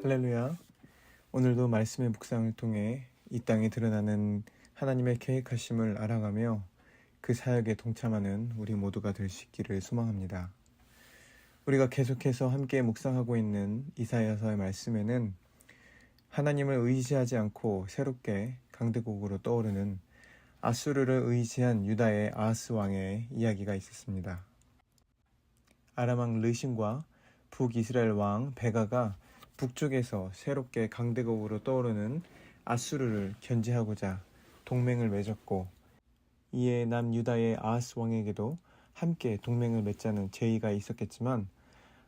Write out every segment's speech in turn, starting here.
할렐루야. 오늘도 말씀의 묵상을 통해 이 땅에 드러나는 하나님의 계획하심을 알아가며 그 사역에 동참하는 우리 모두가 될 수 있기를 소망합니다. 우리가 계속해서 함께 묵상하고 있는 이사야서의 말씀에는 하나님을 의지하지 않고 새롭게 강대국으로 떠오르는 아수르를 의지한 유다의 아하스 왕의 이야기가 있었습니다. 아람 왕 르신과 북이스라엘 왕 베가가 북쪽에서 새롭게 강대국으로 떠오르는 아수르를 견제하고자 동맹을 맺었고, 이에 남유다의 아하스 왕에게도 함께 동맹을 맺자는 제의가 있었겠지만,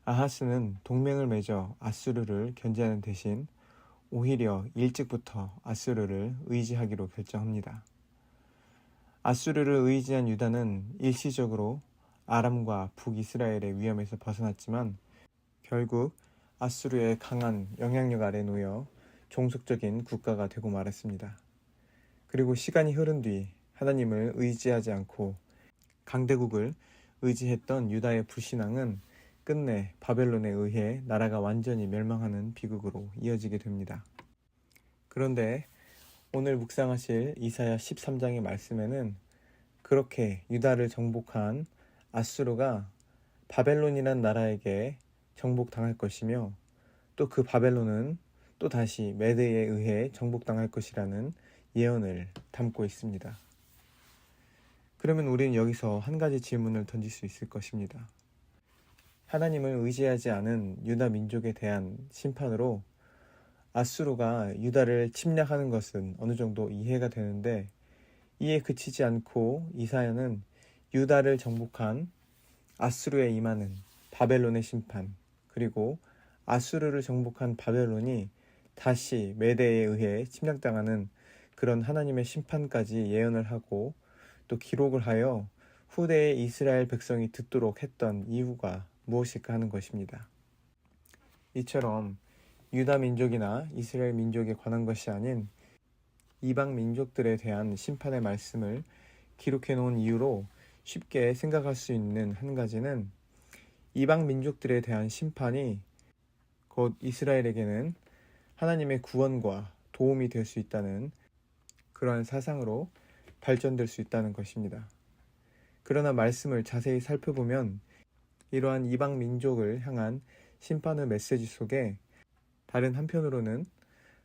아하스는 동맹을 맺어 아수르를 견제하는 대신 오히려 일찍부터 아수르를 의지하기로 결정합니다. 아수르를 의지한 유다는 일시적으로 아람과 북이스라엘의 위험에서 벗어났지만 결국 아수르의 강한 영향력 아래 놓여 종속적인 국가가 되고 말았습니다. 그리고 시간이 흐른 뒤 하나님을 의지하지 않고 강대국을 의지했던 유다의 불신앙은 끝내 바벨론에 의해 나라가 완전히 멸망하는 비극으로 이어지게 됩니다. 그런데 오늘 묵상하실 이사야 13장의 말씀에는 그렇게 유다를 정복한 아수르가 바벨론이란 나라에게 정복당할 것이며, 또 그 바벨론은 또 다시 메대에 의해 정복당할 것이라는 예언을 담고 있습니다. 그러면 우리는 여기서 한 가지 질문을 던질 수 있을 것입니다. 하나님을 의지하지 않은 유다 민족에 대한 심판으로 아수르가 유다를 침략하는 것은 어느 정도 이해가 되는데, 이에 그치지 않고 이사야는 유다를 정복한 아수르에 임하는 바벨론의 심판, 그리고 아수르를 정복한 바벨론이 다시 메대에 의해 침략당하는 그런 하나님의 심판까지 예언을 하고 또 기록을 하여 후대의 이스라엘 백성이 듣도록 했던 이유가 무엇일까 하는 것입니다. 이처럼 유다 민족이나 이스라엘 민족에 관한 것이 아닌 이방 민족들에 대한 심판의 말씀을 기록해 놓은 이유로 쉽게 생각할 수 있는 한 가지는, 이방 민족들에 대한 심판이 곧 이스라엘에게는 하나님의 구원과 도움이 될 수 있다는 그러한 사상으로 발전될 수 있다는 것입니다. 그러나 말씀을 자세히 살펴보면 이러한 이방 민족을 향한 심판의 메시지 속에 다른 한편으로는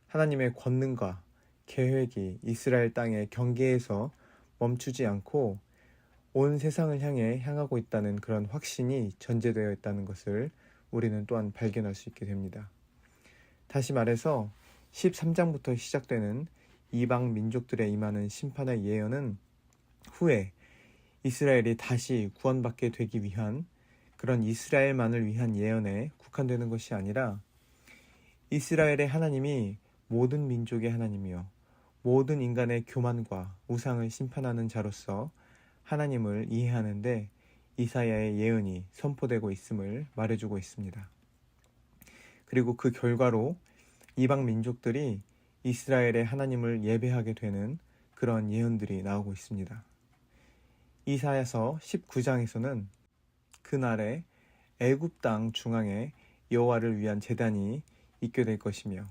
하나님의 권능과 계획이 이스라엘 땅의 경계에서 멈추지 않고 온 세상을 향해 향하고 있다는 그런 확신이 전제되어 있다는 것을 우리는 또한 발견할 수 있게 됩니다. 다시 말해서 13장부터 시작되는 이방 민족들에 임하는 심판의 예언은 후에 이스라엘이 다시 구원받게 되기 위한 그런 이스라엘만을 위한 예언에 국한되는 것이 아니라, 이스라엘의 하나님이 모든 민족의 하나님이요 모든 인간의 교만과 우상을 심판하는 자로서 하나님을 이해하는데 이사야의 예언이 선포되고 있음을 말해주고 있습니다. 그리고 그 결과로 이방 민족들이 이스라엘의 하나님을 예배하게 되는 그런 예언들이 나오고 있습니다. 이사야서 19장에서는 그날에 애굽 땅 중앙에 여호와를 위한 제단이 있게 될 것이며,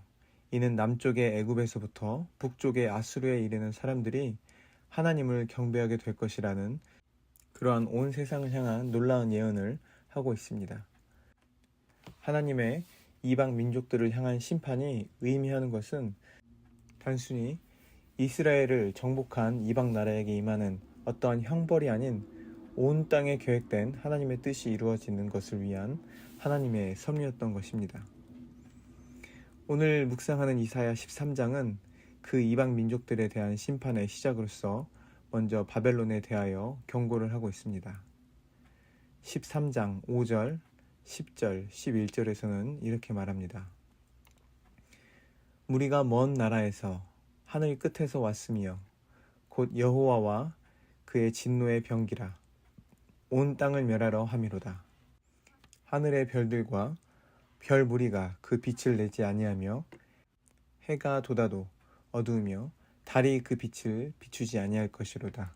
이는 남쪽의 애굽에서부터 북쪽의 아수르에 이르는 사람들이 하나님을 경배하게 될 것이라는 그러한 온 세상을 향한 놀라운 예언을 하고 있습니다. 하나님의 이방 민족들을 향한 심판이 의미하는 것은 단순히 이스라엘을 정복한 이방 나라에게 임하는 어떠한 형벌이 아닌 온 땅에 계획된 하나님의 뜻이 이루어지는 것을 위한 하나님의 섭리였던 것입니다. 오늘 묵상하는 이사야 13장은 그 이방 민족들에 대한 심판의 시작으로서 먼저 바벨론에 대하여 경고를 하고 있습니다. 13장 5절, 10절, 11절에서는 이렇게 말합니다. 무리가 먼 나라에서 하늘 끝에서 왔으며 곧 여호와와 그의 진노의 병기라 온 땅을 멸하러 함이로다. 하늘의 별들과 별 무리가 그 빛을 내지 아니하며 해가 돋아도 어두우며 달이 그 빛을 비추지 아니할 것이로다.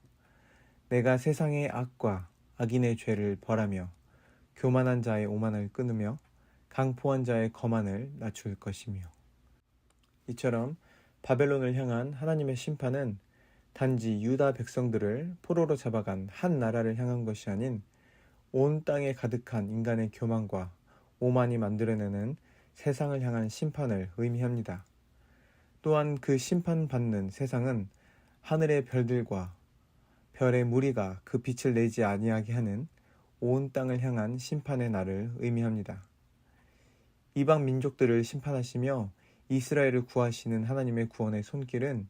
내가 세상의 악과 악인의 죄를 벌하며 교만한 자의 오만을 끊으며 강포한 자의 거만을 낮출 것이며, 이처럼 바벨론을 향한 하나님의 심판은 단지 유다 백성들을 포로로 잡아간 한 나라를 향한 것이 아닌 온 땅에 가득한 인간의 교만과 오만이 만들어내는 세상을 향한 심판을 의미합니다. 또한 그 심판받는 세상은 하늘의 별들과 별의 무리가 그 빛을 내지 아니하게 하는 온 땅을 향한 심판의 날을 의미합니다. 이방 민족들을 심판하시며 이스라엘을 구하시는 하나님의 구원의 손길은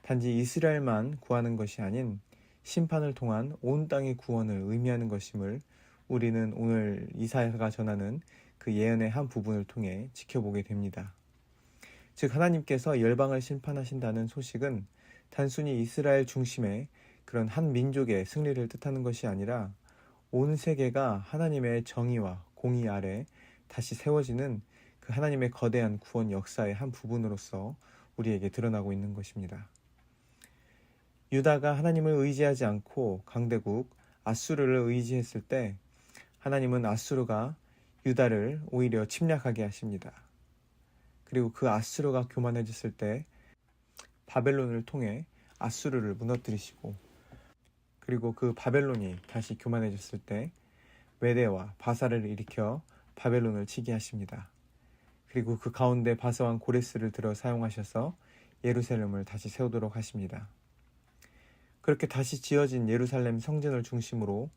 단지 이스라엘만 구하는 것이 아닌 심판을 통한 온 땅의 구원을 의미하는 것임을 우리는 오늘 이사야가 전하는 그 예언의 한 부분을 통해 지켜보게 됩니다. 즉 하나님께서 열방을 심판하신다는 소식은 단순히 이스라엘 중심의 그런 한 민족의 승리를 뜻하는 것이 아니라 온 세계가 하나님의 정의와 공의 아래 다시 세워지는 그 하나님의 거대한 구원 역사의 한 부분으로서 우리에게 드러나고 있는 것입니다. 유다가 하나님을 의지하지 않고 강대국 아수르를 의지했을 때 하나님은 아수르가 유다를 오히려 침략하게 하십니다. 그리고 그 아수르가 교만해졌을 때 바벨론을 통해 아수르를 무너뜨리시고, 그리고 그 바벨론이 다시 교만해졌을 때 메대와 바사를 일으켜 바벨론을 치게 하십니다. 그리고 그 가운데 바사왕 고레스를 들어 사용하셔서 예루살렘을 다시 세우도록 하십니다. 그렇게 다시 지어진 예루살렘 성전을 중심으로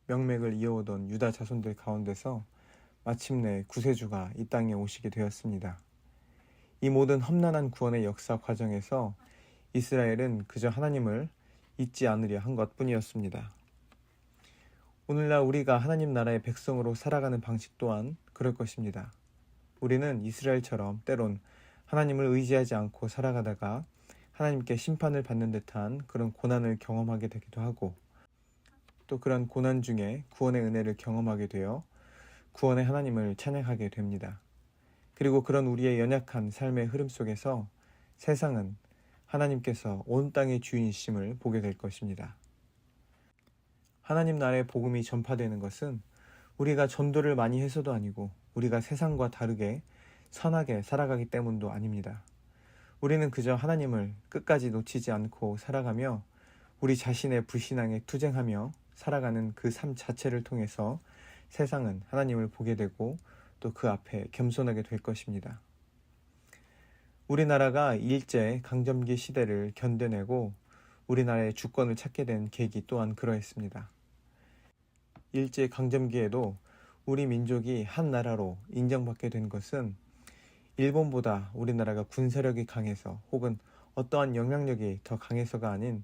명맥을 이어오던 유다 자손들 가운데서 마침내 구세주가 이 땅에 오시게 되었습니다. 이 모든 험난한 구원의 역사 과정에서 이스라엘은 그저 하나님을 잊지 않으려 한 것뿐이었습니다. 오늘날 우리가 하나님 나라의 백성으로 살아가는 방식 또한 그럴 것입니다. 우리는 이스라엘처럼 때론 하나님을 의지하지 않고 살아가다가 하나님께 심판을 받는 듯한 그런 고난을 경험하게 되기도 하고, 또 그런 고난 중에 구원의 은혜를 경험하게 되어 구원의 하나님을 찬양하게 됩니다. 그리고 그런 우리의 연약한 삶의 흐름 속에서 세상은 하나님께서 온 땅의 주인이심을 보게 될 것입니다. 하나님 나라의 복음이 전파되는 것은 우리가 전도를 많이 해서도 아니고 우리가 세상과 다르게 선하게 살아가기 때문도 아닙니다. 우리는 그저 하나님을 끝까지 놓치지 않고 살아가며 우리 자신의 불신앙에 투쟁하며 살아가는 그 삶 자체를 통해서 세상은 하나님을 보게 되고 또 그 앞에 겸손하게 될 것입니다. 우리나라가 일제 강점기 시대를 견뎌내고 우리나라의 주권을 찾게 된 계기 또한 그러했습니다. 일제 강점기에도 우리 민족이 한 나라로 인정받게 된 것은 일본보다 우리나라가 군사력이 강해서 혹은 어떠한 영향력이 더 강해서가 아닌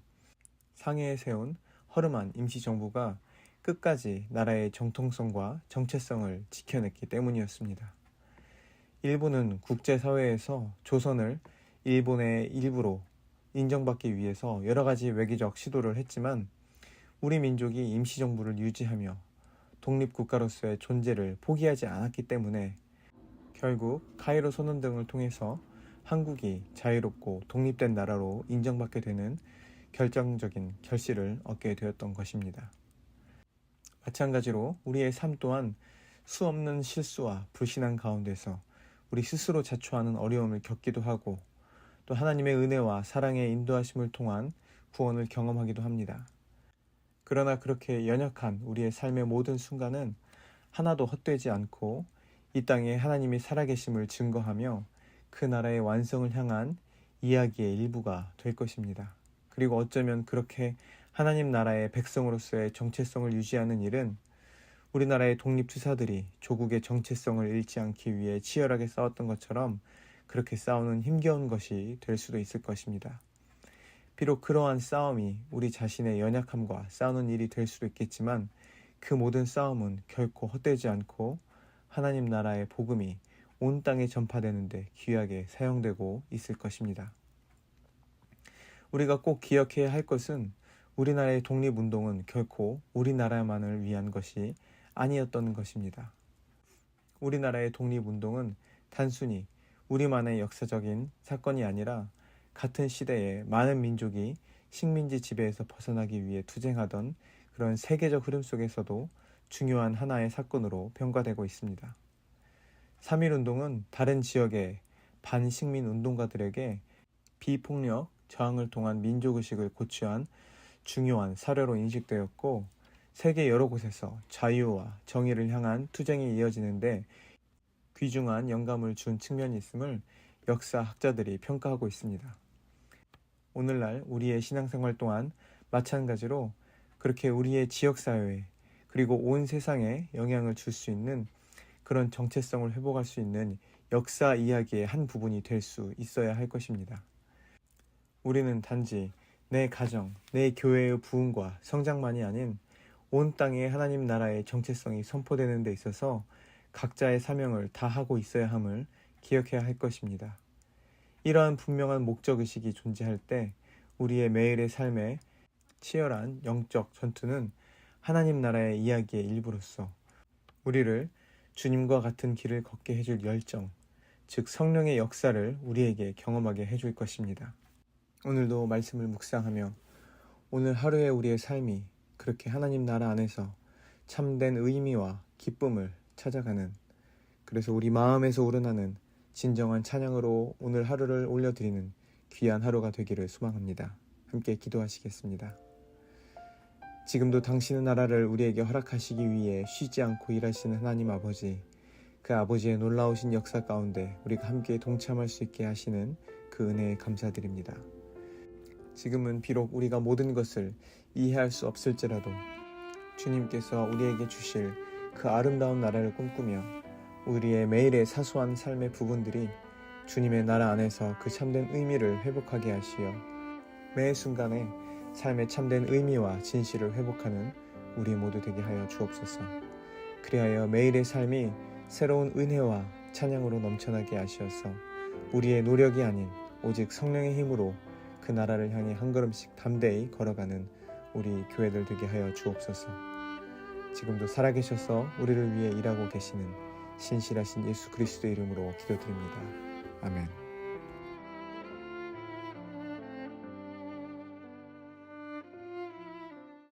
상해에 세운 허름한 임시정부가 끝까지 나라의 정통성과 정체성을 지켜냈기 때문이었습니다. 일본은 국제사회에서 조선을 일본의 일부로 인정받기 위해서 여러 가지 외교적 시도를 했지만 우리 민족이 임시정부를 유지하며 독립국가로서의 존재를 포기하지 않았기 때문에 결국 카이로 선언 등을 통해서 한국이 자유롭고 독립된 나라로 인정받게 되는 결정적인 결실을 얻게 되었던 것입니다. 마찬가지로 우리의 삶 또한 수없는 실수와 불신앙 가운데서 우리 스스로 자초하는 어려움을 겪기도 하고 또 하나님의 은혜와 사랑의 인도하심을 통한 구원을 경험하기도 합니다. 그러나 그렇게 연약한 우리의 삶의 모든 순간은 하나도 헛되지 않고 이 땅에 하나님이 살아계심을 증거하며 그 나라의 완성을 향한 이야기의 일부가 될 것입니다. 그리고 어쩌면 그렇게 하나님 나라의 백성으로서의 정체성을 유지하는 일은 우리나라의 독립투사들이 조국의 정체성을 잃지 않기 위해 치열하게 싸웠던 것처럼 그렇게 싸우는 힘겨운 것이 될 수도 있을 것입니다. 비록 그러한 싸움이 우리 자신의 연약함과 싸우는 일이 될 수도 있겠지만 그 모든 싸움은 결코 헛되지 않고 하나님 나라의 복음이 온 땅에 전파되는데 귀하게 사용되고 있을 것입니다. 우리가 꼭 기억해야 할 것은 우리나라의 독립운동은 결코 우리나라만을 위한 것이 아니었던 것입니다. 우리나라의 독립운동은 단순히 우리만의 역사적인 사건이 아니라 같은 시대에 많은 민족이 식민지 지배에서 벗어나기 위해 투쟁하던 그런 세계적 흐름 속에서도 중요한 하나의 사건으로 평가되고 있습니다. 3.1운동은 다른 지역의 반식민 운동가들에게 비폭력 저항을 통한 민족의식을 고취한 중요한 사례로 인식되었고, 세계 여러 곳에서 자유와 정의를 향한 투쟁이 이어지는데 귀중한 영감을 준 측면이 있음을 역사학자들이 평가하고 있습니다. 오늘날 우리의 신앙생활 또한 마찬가지로 그렇게 우리의 지역사회에 그리고 온 세상에 영향을 줄 수 있는 그런 정체성을 회복할 수 있는 역사 이야기의 한 부분이 될 수 있어야 할 것입니다. 우리는 단지 내 가정, 내 교회의 부흥과 성장만이 아닌 온 땅에 하나님 나라의 정체성이 선포되는 데 있어서 각자의 사명을 다하고 있어야 함을 기억해야 할 것입니다. 이러한 분명한 목적의식이 존재할 때 우리의 매일의 삶에 치열한 영적 전투는 하나님 나라의 이야기의 일부로서 우리를 주님과 같은 길을 걷게 해줄 열정, 즉 성령의 역사를 우리에게 경험하게 해줄 것입니다. 오늘도 말씀을 묵상하며 오늘 하루의 우리의 삶이 그렇게 하나님 나라 안에서 참된 의미와 기쁨을 찾아가는, 그래서 우리 마음에서 우러나는 진정한 찬양으로 오늘 하루를 올려드리는 귀한 하루가 되기를 소망합니다. 함께 기도하시겠습니다. 지금도 당신의 나라를 우리에게 허락하시기 위해 쉬지 않고 일하시는 하나님 아버지, 그 아버지의 놀라우신 역사 가운데 우리가 함께 동참할 수 있게 하시는 그 은혜에 감사드립니다. 지금은 비록 우리가 모든 것을 이해할 수 없을지라도 주님께서 우리에게 주실 그 아름다운 나라를 꿈꾸며 우리의 매일의 사소한 삶의 부분들이 주님의 나라 안에서 그 참된 의미를 회복하게 하시어 매 순간에 삶의 참된 의미와 진실을 회복하는 우리 모두 되게 하여 주옵소서. 그리하여 매일의 삶이 새로운 은혜와 찬양으로 넘쳐나게 하시어서 우리의 노력이 아닌 오직 성령의 힘으로 그 나라를 향해 한 걸음씩 담대히 걸어가는 우리 교회들 되게 하여 주옵소서. 지금도 살아계셔서 우리를 위해 일하고 계시는 신실하신 예수 그리스도의 이름으로 기도드립니다. 아멘.